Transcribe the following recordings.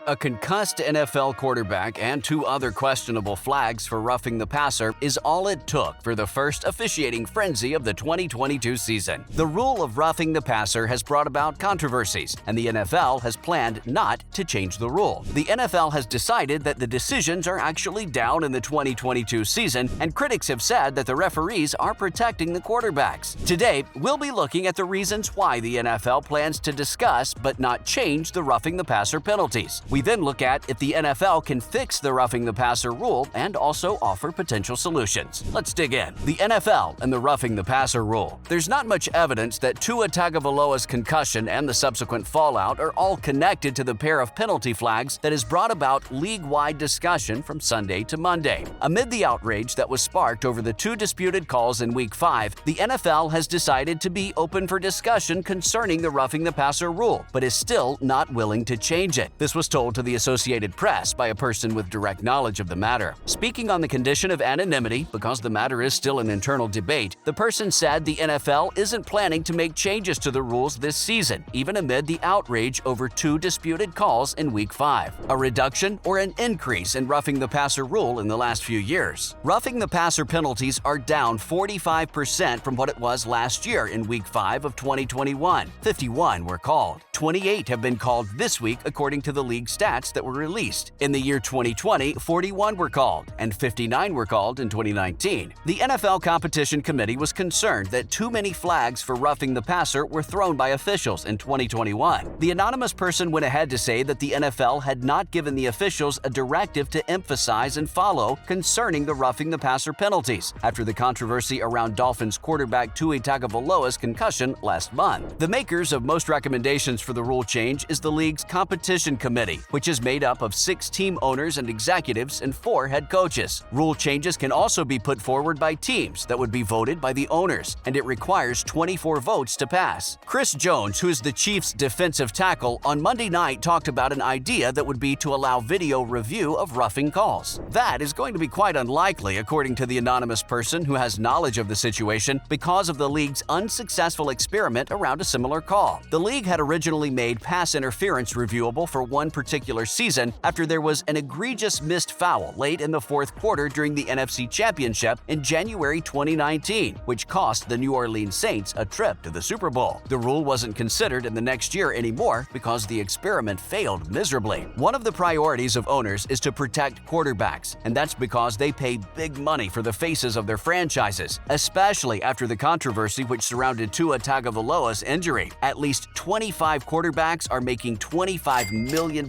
A concussed NFL quarterback and 2 other questionable flags for roughing the passer is all it took for the first officiating frenzy of the 2022 season. The rule of roughing the passer has brought about controversies, and the NFL has planned not to change the rule. The NFL has decided that the decisions are actually down in the 2022 season, and critics have said that the referees are protecting the quarterbacks. Today, we'll be looking at the reasons why the NFL plans to discuss but not change the roughing the passer penalties. We then look at if the NFL can fix the roughing the passer rule and also offer potential solutions. Let's dig in. The NFL and the roughing the passer rule. There's not much evidence that Tua Tagovailoa's concussion and the subsequent fallout are all connected to the pair of penalty flags that has brought about league-wide discussion from Sunday to Monday. Amid the outrage that was sparked over the 2 disputed calls in Week 5, the NFL has decided to be open for discussion concerning the roughing the passer rule, but is still not willing to change it. This was told to the Associated Press by a person with direct knowledge of the matter. Speaking on the condition of anonymity, because the matter is still an internal debate, the person said the NFL isn't planning to make changes to the rules this season, even amid the outrage over 2 disputed calls in Week 5. A reduction or an increase in roughing the passer rule in the last few years. Roughing the passer penalties are down 45% from what it was last year in Week 5 of 2021. 51 were called. 28 have been called this week according to the league stats that were released. In the year 2020, 41 were called, and 59 were called in 2019. The NFL Competition Committee was concerned that too many flags for roughing the passer were thrown by officials in 2021. The anonymous person went ahead to say that the NFL had not given the officials a directive to emphasize and follow concerning the roughing the passer penalties after the controversy around Dolphins quarterback Tua Tagovailoa's concussion last month. The makers of most recommendations for the rule change is the league's Competition Committee, which is made up of 6 team owners and executives and 4 head coaches. Rule changes can also be put forward by teams that would be voted by the owners, and it requires 24 votes to pass. Chris Jones, who is the Chiefs' defensive tackle, on Monday night talked about an idea that would be to allow video review of roughing calls. That is going to be quite unlikely, according to the anonymous person who has knowledge of the situation, because of the league's unsuccessful experiment around a similar call. The league had originally made pass interference reviewable for one particular season after there was an egregious missed foul late in the 4th quarter during the NFC Championship in January 2019, which cost the New Orleans Saints a trip to the Super Bowl. The rule wasn't considered in the next year anymore because the experiment failed miserably. One of the priorities of owners is to protect quarterbacks, and that's because they pay big money for the faces of their franchises, especially after the controversy which surrounded Tua Tagovailoa's injury. At least 25 quarterbacks are making $25 million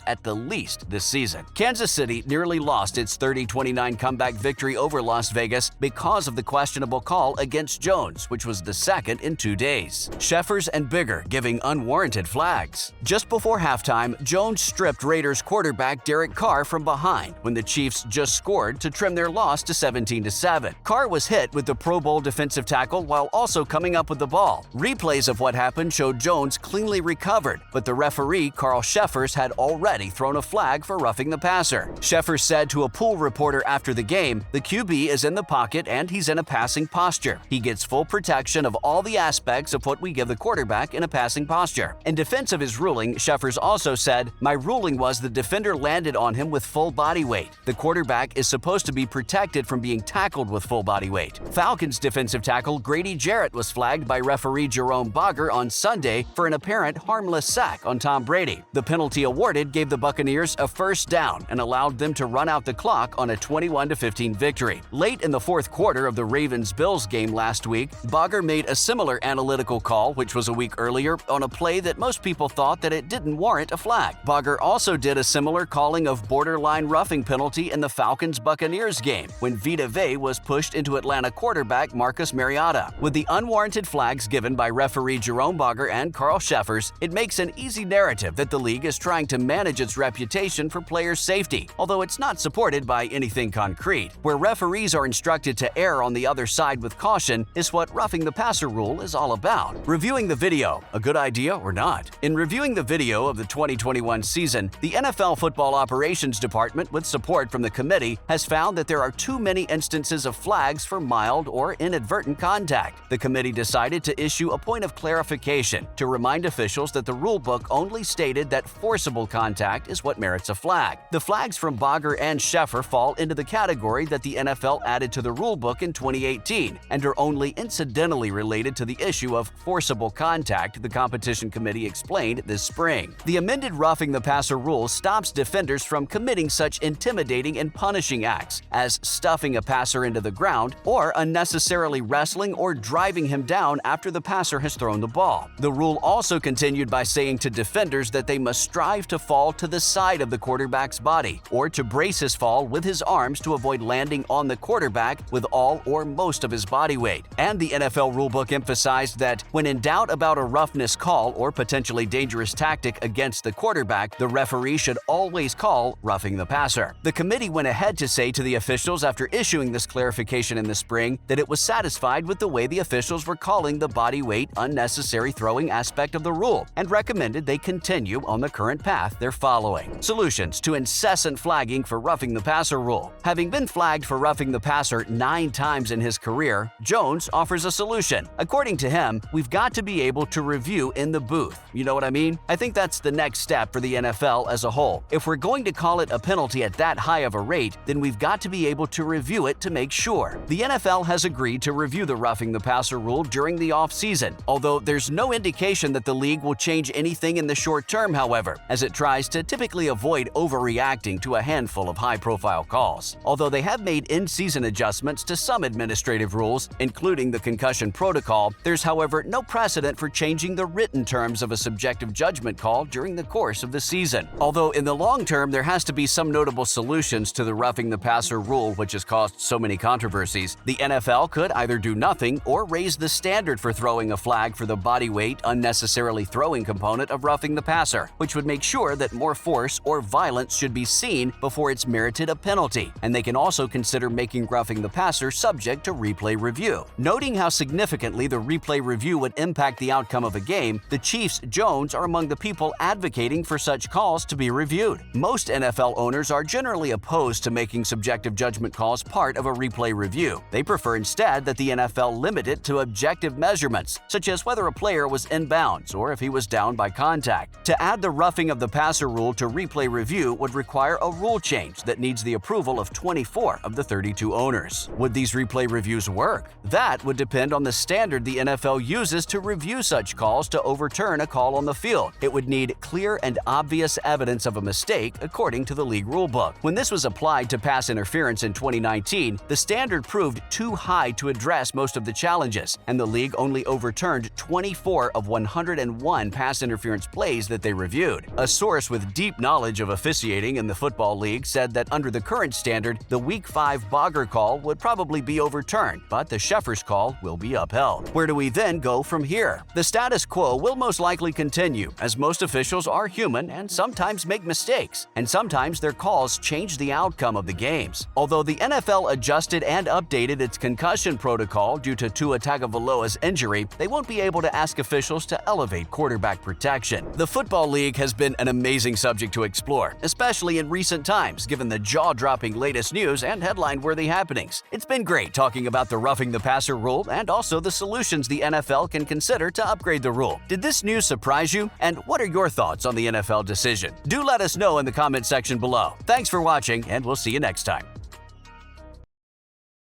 at the least this season. Kansas City nearly lost its 30-29 comeback victory over Las Vegas because of the questionable call against Jones, which was the 2nd in 2 days. Sheffers and Boger giving unwarranted flags. Just before halftime, Jones stripped Raiders quarterback Derek Carr from behind when the Chiefs just scored to trim their loss to 17-7. Carr was hit with the Pro Bowl defensive tackle while also coming up with the ball. Replays of what happened showed Jones cleanly recovered, but the referee, Carl Sheffers, had already thrown a flag for roughing the passer. Sheffers said to a pool reporter after the game, "The QB is in the pocket and he's in a passing posture. He gets full protection of all the aspects of what we give the quarterback in a passing posture." In defense of his ruling, Sheffers also said, "My ruling was the defender landed on him with full body weight. The quarterback is supposed to be protected from being tackled with full body weight." Falcons defensive tackle Grady Jarrett was flagged by referee Jerome Boger on Sunday for an apparent harmless sack on Tom Brady. The penalty awarded gave the Buccaneers a first down and allowed them to run out the clock on a 21-15 victory. Late in the 4th quarter of the Ravens-Bills game last week, Boger made a similar analytical call, which was a week earlier, on a play that most people thought that it didn't warrant a flag. Boger also did a similar calling of borderline roughing penalty in the Falcons-Buccaneers game when Vita Vea was pushed into Atlanta quarterback Marcus Mariota. With the unwarranted flags given by referee Jerome Boger and Carl Sheffers, it makes an easy narrative that the league is trying to manage its reputation for player safety, although it's not supported by anything concrete. Where referees are instructed to err on the other side with caution is what roughing the passer rule is all about. Reviewing the video, a good idea or not? In reviewing the video of the 2021 season, the NFL Football Operations Department, with support from the committee, has found that there are too many instances of flags for mild or inadvertent contact. The committee decided to issue a point of clarification to remind officials officials that the rulebook only stated that forcible contact is what merits a flag. The flags from Boger and Scheffer fall into the category that the NFL added to the rulebook in 2018 and are only incidentally related to the issue of forcible contact, the competition committee explained this spring. The amended roughing the passer rule stops defenders from committing such intimidating and punishing acts as stuffing a passer into the ground or unnecessarily wrestling or driving him down after the passer has thrown the ball. The rule also continued by saying to defenders that they must strive to fall to the side of the quarterback's body or to brace his fall with his arms to avoid landing on the quarterback with all or most of his body weight. And the NFL rulebook emphasized that when in doubt about a roughness call or potentially dangerous tactic against the quarterback, the referee should always call roughing the passer. The committee went ahead to say to the officials after issuing this clarification in the spring that it was satisfied with the way the officials were calling the body weight unnecessary throwing aspect of the rule and recommended they continue on the current path they're following. Solutions to incessant flagging for roughing the passer rule. Having been flagged for roughing the passer 9 times in his career, Jones offers a solution. According to him, we've got to be able to review in the booth. You know what I mean? I think that's the next step for the NFL as a whole. If we're going to call it a penalty at that high of a rate, then we've got to be able to review it to make sure. The NFL has agreed to review the roughing the passer rule during the offseason, although there's no indication that the league will change anything in the short term, however, as it tries to typically avoid overreacting to a handful of high-profile calls. Although they have made in-season adjustments to some administrative rules, including the concussion protocol, there's however no precedent for changing the written terms of a subjective judgment call during the course of the season. Although in the long term there has to be some notable solutions to the roughing the passer rule which has caused so many controversies, the NFL could either do nothing or raise the standard for throwing a flag for the body weight unnecessarily throwing component of roughing the passer, which would make sure that more force or violence should be seen before it's merited a penalty, and they can also consider making roughing the passer subject to replay review. Noting how significantly the replay review would impact the outcome of a game, the Chiefs' Jones are among the people advocating for such calls to be reviewed. Most NFL owners are generally opposed to making subjective judgment calls part of a replay review. They prefer instead that the NFL limit it to objective measurements, such as whether a player was in bounds or if he was down by contact. To add the roughing of the passer rule to replay review would require a rule change that needs the approval of 24 of the 32 owners. Would these replay reviews work? That would depend on the standard the NFL uses to review such calls to overturn a call on the field. It would need clear and obvious evidence of a mistake, according to the league rulebook. When this was applied to pass interference in 2019, the standard proved too high to address most of the challenges, and the league only overturned 24 of 101 pass interference plays that they reviewed. A source with deep knowledge of officiating in the Football League said that under the current standard, the Week 5 Boger call would probably be overturned, but the Scheffer's call will be upheld. Where do we then go from here? The status quo will most likely continue, as most officials are human and sometimes make mistakes, and sometimes their calls change the outcome of the games. Although the NFL adjusted and updated its concussion protocol due to Tua Tagovailoa's injury, they won't be able to ask officials to elevate quarterback protection. The Football League has been an amazing subject to explore, especially in recent times, given the jaw-dropping latest news and headline-worthy happenings. It's been great talking about the roughing the passer rule and also the solutions the NFL can consider to upgrade the rule. Did this news surprise you? And what are your thoughts on the NFL decision? Do let us know in the comment section below. Thanks for watching, and we'll see you next time.